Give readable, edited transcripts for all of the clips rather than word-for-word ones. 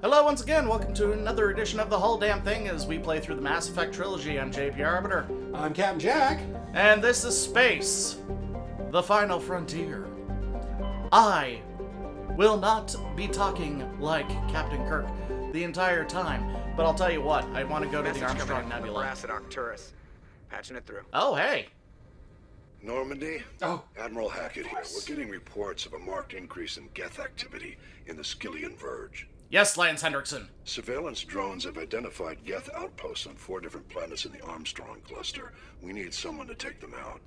Hello once again, welcome to another edition of The Whole Damn Thing as we play through the Mass Effect trilogy. I'm JP Arbiter. I'm Captain Jack. And this is Space, the final frontier. I will not be talking like Captain Kirk the entire time, but I'll tell you what, I want to go to the Armstrong Nebula. Brass at Arcturus. Patching it through. Oh, hey. Normandy? Oh. Admiral Hackett here. We're getting reports of a marked increase in Geth activity in the Skyllian Verge. Yes, Lance Hendrickson. Surveillance drones have identified Geth outposts on 4 different planets in the Armstrong cluster. We need someone to take them out.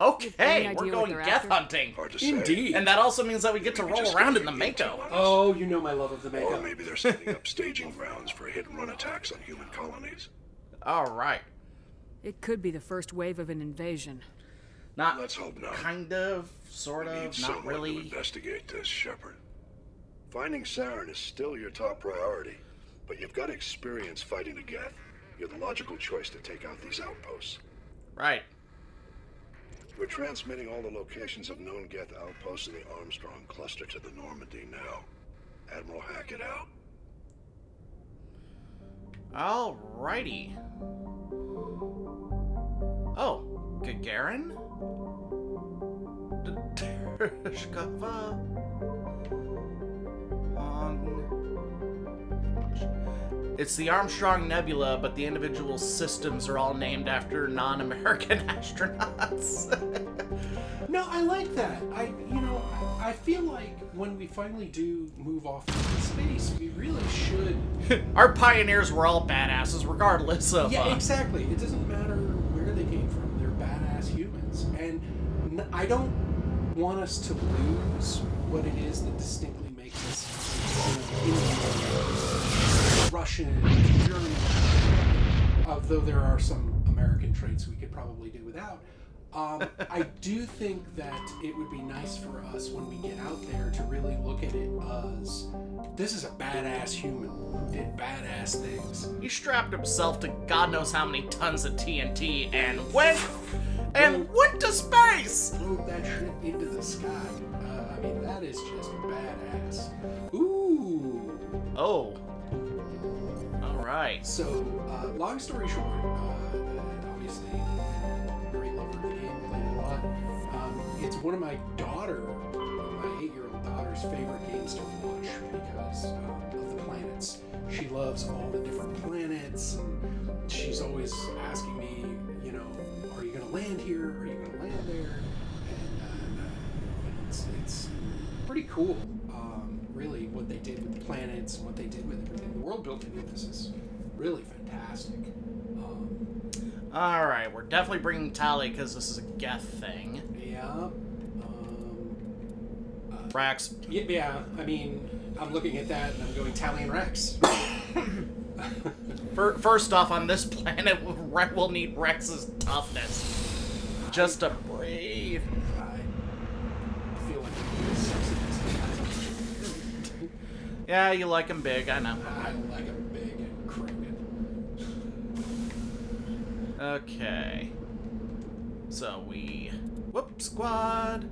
Okay, we're going Geth hunting. Hard to say. Indeed. And that also means that we get to roll around in the Mako. Oh, you know my love of the Mako. Or maybe they're setting up staging grounds for hit-and-run attacks on human colonies. All right. It could be the first wave of an invasion. Not Let's hope not. kind of, sort We need of, someone not to really. investigate this, Shepard. Finding Saren is still your top priority, but you've got experience fighting the Geth. You're the logical choice to take out these outposts. Right. We're transmitting all the locations of known Geth outposts in the Armstrong cluster to the Normandy now. Admiral Hackett out. Alrighty. Oh, Gagarin? It's the Armstrong Nebula, but the individual systems are all named after non-American astronauts. No, I like that. I feel like when we finally do move off into space, we really should. Our pioneers were all badasses, regardless of. Yeah, exactly. It doesn't matter where they came from. They're badass humans, and I don't want us to lose what it is that distinctly makes us Indian, Russian, German. Although there are some American traits we could probably do without. I do think that it would be nice for us when we get out there to really look at it as this is a badass human who did badass things. He strapped himself to God knows how many tons of TNT and went to space. Throw that shit into the sky. That is just badass. Ooh. Oh. All right. So, long story short, obviously, very lover of the game, played it a lot. It's one of my 8-year-old daughter's favorite games to watch because of the planets. She loves all the different planets, and she's always asking me, are you going to land here? Are you going to land there? And it's pretty cool, really, what they did with the planets and what they did with everything. The world building in this is really fantastic. All right, we're definitely bringing Tali because this is a Geth thing. Yeah. Rex. Yeah, I'm looking at that and I'm going Tali and Rex. First off, on this planet, we'll need Rex's toughness just to breathe. I feel like I'm sexy. Yeah, you like him big, I know. I like him big and crooked. Okay. So whoop, squad.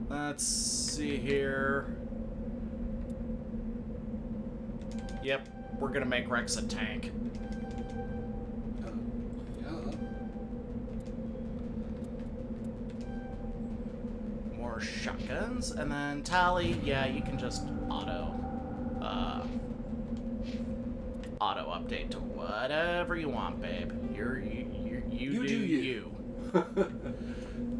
Let's see here. Yep, we're gonna make Rex a tank. Yeah. More shotguns, and then Tali, yeah, you can just auto update to whatever you want, babe. You do you.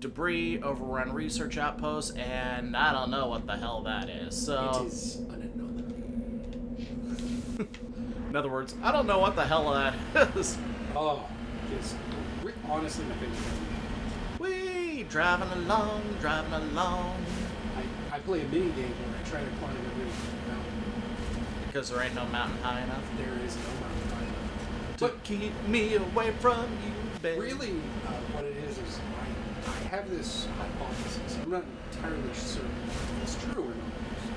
Debris, overrun research outposts, and I don't know what the hell that is. So It is an anomaly. in other words, I don't know what the hell that is. Oh, it's honestly my favorite thing. Whee! Driving along. I play a mini game where I try to climb every mountain. Because there ain't no mountain high enough There is no mountain high enough. to keep me away from you, babe. Really, what it is I have this hypothesis. I'm not entirely certain if it's true or not,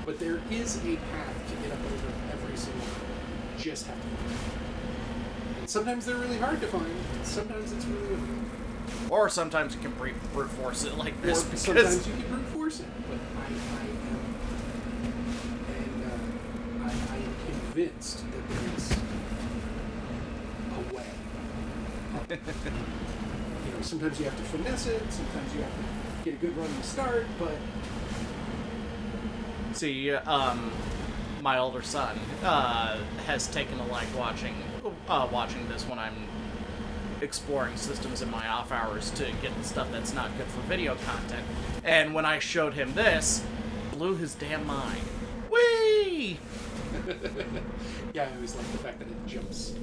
but there is a path to get up over every single mountain. You just have to find it. And sometimes they're really hard to find, and sometimes it's really difficult. Or sometimes you can brute force it like this. Or Because sometimes you can brute force it, but I am convinced that there is a way. You know, sometimes you have to finesse it, sometimes you have to get a good run to start, but... See, my older son has taken a like watching this when I'm exploring systems in my off hours to get the stuff that's not good for video content. And when I showed him this, blew his damn mind. Whee! Yeah, I always like the fact that it jumps.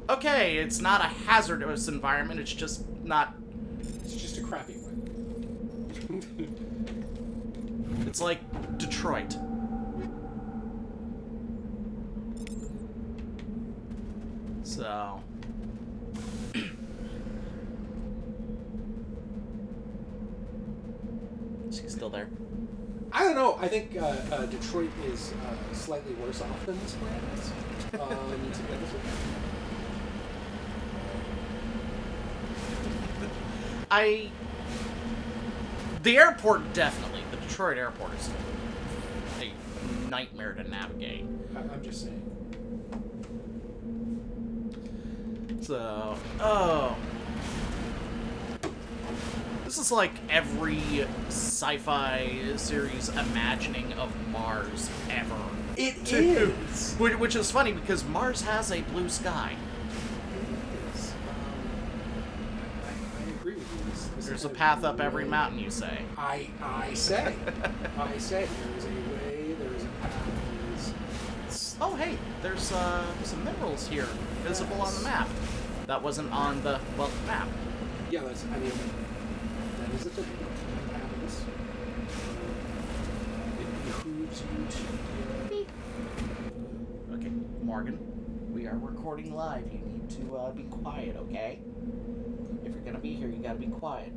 Okay, it's not a hazardous environment, it's just not... It's just a crappy one. It's like Detroit. So... Is he still there? I don't know. I think Detroit is slightly worse off than this planet is. To be honest with you. The airport, definitely. The Detroit airport is a nightmare to navigate. I'm just saying. So, oh. This is like every sci-fi series imagining of Mars ever. It is! Which is funny because Mars has a blue sky. It is. I agree with you. This There's is a path up every mountain, you say. I say. I say. There is a way, there is a path, Oh, hey, there's some minerals here visible on the map. That wasn't on the, well, map. Yeah, that's, I mean, that is a thing. That happens. It behooves you to... Okay, Morgan, we are recording live. You need to be quiet, okay? If you're gonna be here, you gotta be quiet,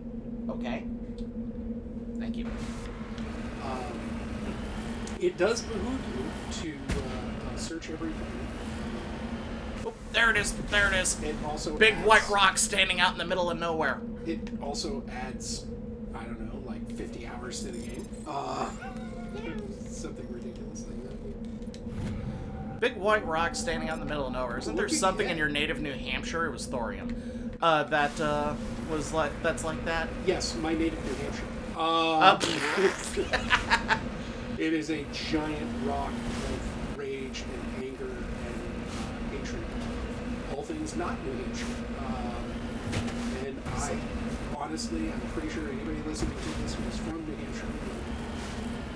okay? Thank you. It does behoove you to search everything. Oh, there it is. There it is. It also Big adds, white rock standing out in the middle of nowhere. It also adds, I don't know, like 50 hours to the game. Something ridiculous like that. Big white rock standing out in the middle of nowhere. Isn't there something in your native New Hampshire? It was thorium. That was like that's like that. Yes, my native New Hampshire. It is a giant rock of rage and anger and hatred. All things not New Hampshire. And I, honestly, I'm pretty sure anybody listening to this who's from New Hampshire,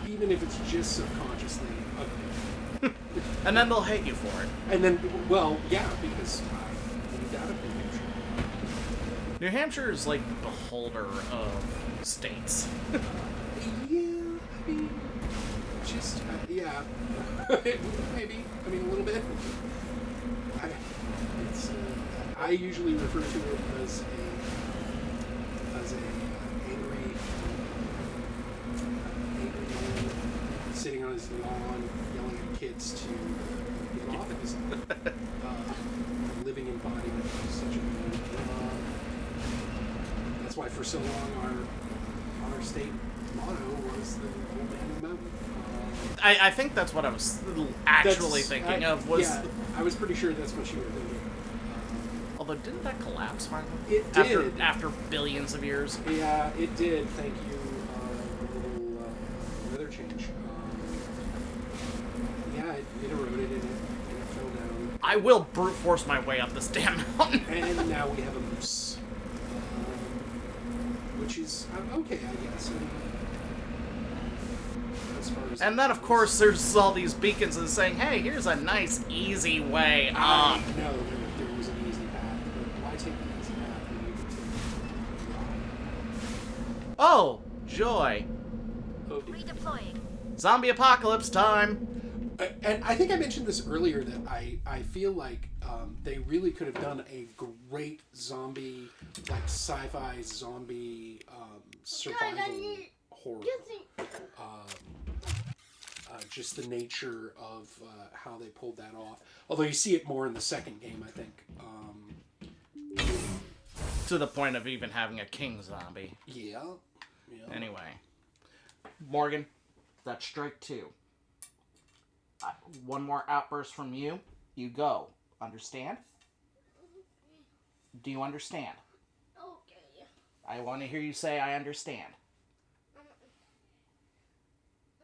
even if it's just subconsciously ugly. And then they'll hate you for it. And then, well, yeah, because I moved out of New Hampshire. New Hampshire is like the beholder of states. Yeah, I mean, just, yeah, maybe, I mean, a little bit. I usually refer to it as a angry man sitting on his lawn yelling at kids to get off of his lawn. Living embodiment of such a man. That's why for so long our state motto was the old man in the mountain. I think that's what I was actually thinking of. Was yeah, I was pretty sure that's what you were thinking. Although, didn't that collapse finally? It did. After billions of years. Yeah, it did. Thank you. A little weather change. Yeah, it eroded and it fell down. I will brute force my way up this damn mountain. And now we have a moose. Which is okay, I guess. As far as And then, of course, there's all these beacons and saying, hey, here's a nice, easy way up. I know there was an easy path, but why take the easy path when you can take Oh, joy. Redeploying. Zombie apocalypse time. And I think I mentioned this earlier that I feel like they really could have done a great zombie, like sci-fi zombie survival horror. Just the nature of how they pulled that off. Although you see it more in the second game, I think. To the point of even having a king zombie. Yeah. Anyway. Morgan, that's strike 2. one more outburst from you, you go. Understand? Do you understand? Okay. I want to hear you say, I understand.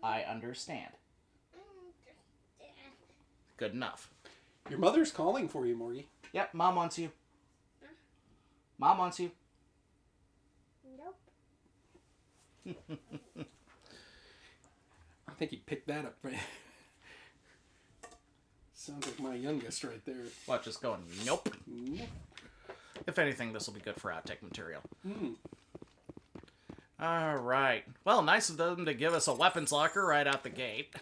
I understand. Good enough. Your mother's calling for you, Morgie. Yep, Mom wants you. Mom wants you. Nope. I think he picked that up. Sounds like my youngest right there. What, just going, nope? Nope. If anything, this will be good for outtake material. Alright. Well, nice of them to give us a weapons locker right out the gate.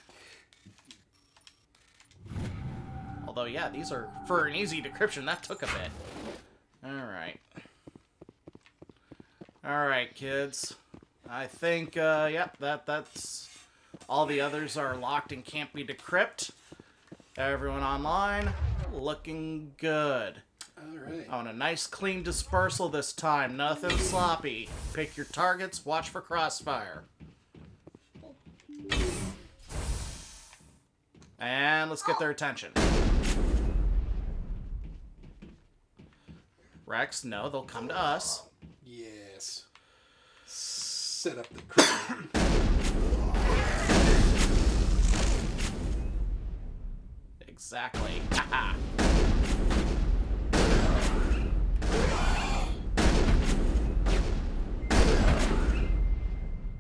Although, yeah, these are, for an easy decryption, that took a bit. Alright. Alright, kids. I think, yep, that's... All the others are locked and can't be decrypted. Everyone online, looking good. Alright. I want a nice clean dispersal this time. Nothing sloppy. Pick your targets, watch for crossfire. And let's get their attention. Rex, no, they'll come to us. Yes. Set up the crane. Exactly. Haha.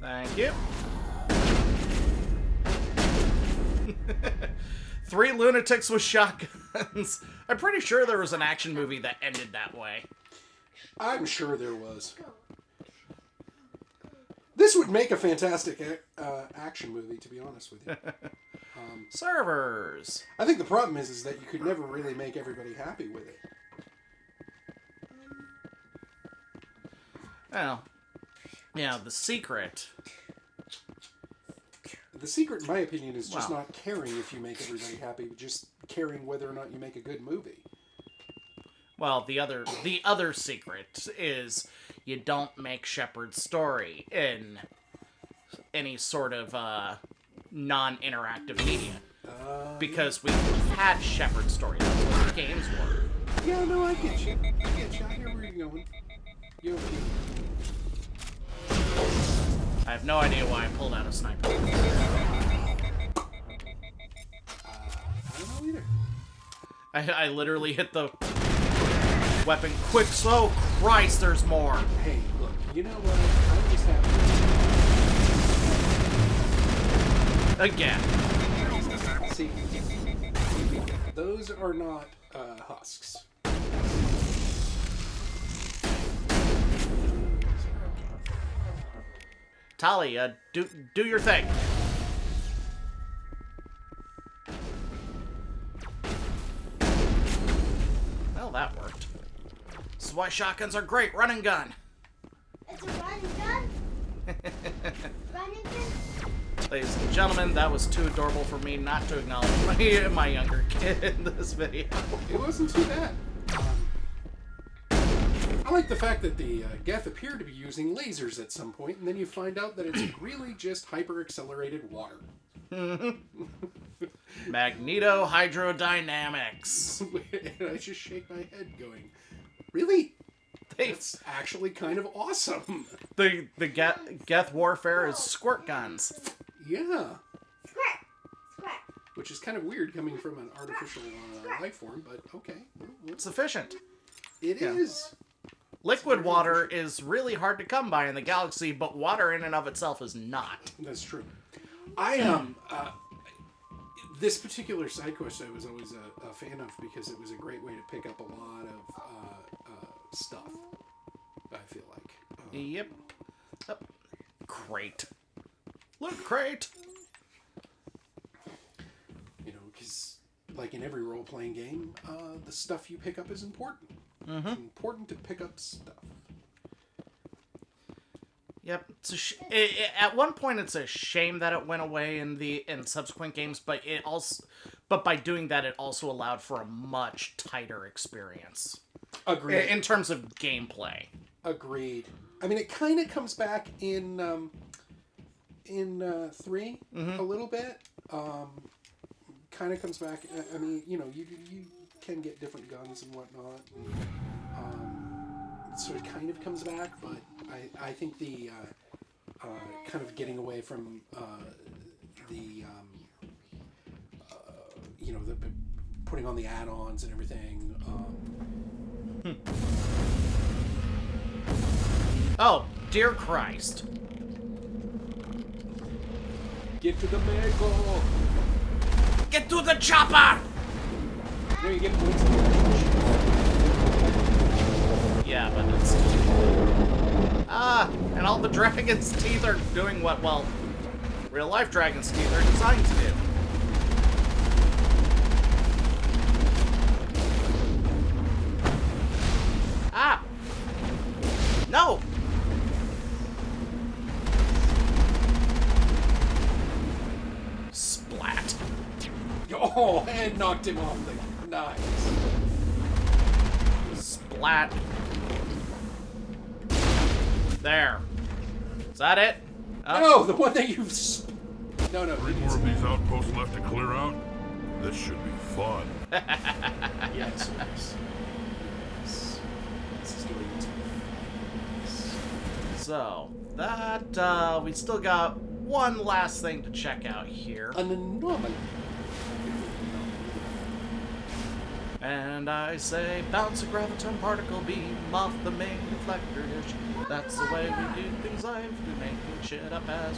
Thank you. 3 lunatics with shotguns. I'm pretty sure there was an action movie that ended that way. I'm sure there was. This would make a fantastic action movie, to be honest with you. Servers. I think the problem is that you could never really make everybody happy with it. Well, yeah, the secret. The secret, in my opinion, is just Wow. not caring if you make everybody happy, but just caring whether or not you make a good movie. Well, the other secret is you don't make Shepard's story in any sort of non-interactive media. Because we had Shepard's story. That's what the games were. Yeah, no, I get you. I hear where you're going. You're okay. I have no idea why I pulled out a sniper. I don't know either. I literally hit the weapon quick. So Christ, there's more. Hey, look, you know what? I'm just happy. Again. See, those are not husks. Tali, do your thing. Well, that worked. This is why shotguns are great. Run and gun. It's a run gun? Running gun? Ladies and gentlemen, that was too adorable for me not to acknowledge my younger kid in this video. It wasn't too bad. I like the fact that the Geth appear to be using lasers at some point, and then you find out that it's really just hyper-accelerated water. Magneto hydrodynamics. And I just shake my head going, really? They, That's actually kind of awesome. the Geth warfare is squirt guns. Yeah. Squirt! Squirt! Which is kind of weird coming from an artificial life form, but okay. It's efficient. It is. Liquid water is really hard to come by in the galaxy, but water in and of itself is not. That's true. This particular side quest I was always a fan of because it was a great way to pick up a lot of stuff, I feel like. Yep. Oh, crate. Loot crate. You know, because like in every role-playing game, the stuff you pick up is important. Mm-hmm. It's important to pick up stuff. Yep. At one point, it's a shame that it went away in subsequent games, but by doing that, it also allowed for a much tighter experience. Agreed. In terms of gameplay. Agreed. I mean, it kind of comes back in 3 a little bit. kind of comes back. I mean, you can get different guns and whatnot. And, so it kind of comes back, but I think the kind of getting away from the putting on the add-ons and everything. Oh, dear Christ. Get to the bagel. Get to the chopper! No, you get points. Yeah, but it's... and all the dragon's teeth are doing what, well, real-life dragon's teeth are designed to do. Ah! No! Splat. Oh, and knocked him off the... Nice. Splat. There. Is that it? No, the one that you've... No. 3 more of these outposts left to clear out? This should be fun. Yes. This is going to... So, that, we still got one last thing to check out here. An anomaly. And I say, bounce a graviton particle beam off the main reflector dish. That's the way we do things live, we making shit up as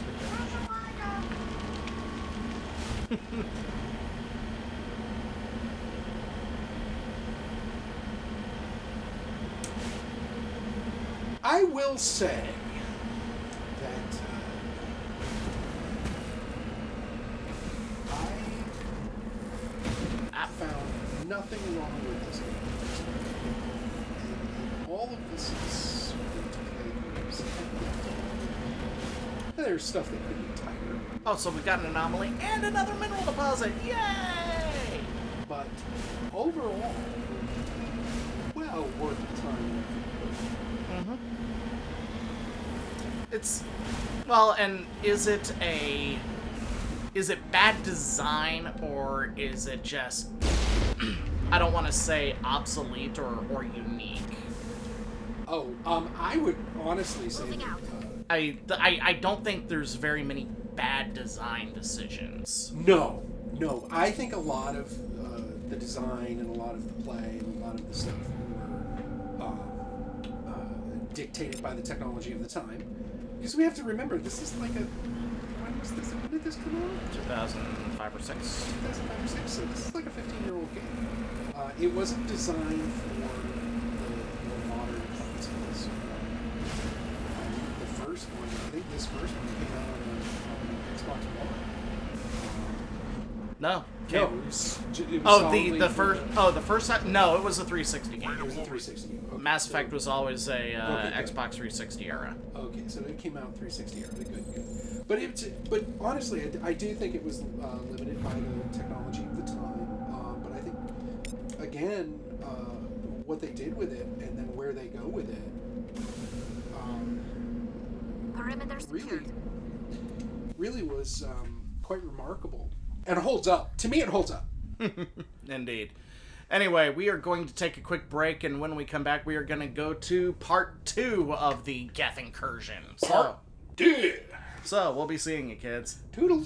we go. I will say that I found nothing wrong with this game. And all of this is there's stuff that could be tighter. Oh, so we've got an anomaly and another mineral deposit. Yay! But overall, well worth the time. Mm-hmm. It's... Well, and is it bad design, or is it just... I don't want to say obsolete or unique. Oh, I would honestly say that, I don't think there's very many bad design decisions. No. I think a lot of the design and a lot of the play and a lot of the stuff were dictated by the technology of the time. Because we have to remember, this is like a... When did this come out? 2005 or 6. 2005 or 6, so this is like a 15-year-old game. It wasn't designed for the more modern consoles. The first one, I think this first one came out on Xbox One. No. No, it was The first no, it was a 360 game. It was a 360 game. Okay, Mass Effect was always a Okay, Xbox 360 era. Okay, so it came out 360 era. Good. But honestly, I do think it was limited by the technology of the time. But I think, again, what they did with it and then where they go with it, really was quite remarkable. And it holds up. To me, it holds up. Indeed. Anyway, we are going to take a quick break, and when we come back, we are going to go to part 2 of the Geth Incursion. Part 2. So, we'll be seeing you, kids. Toodles.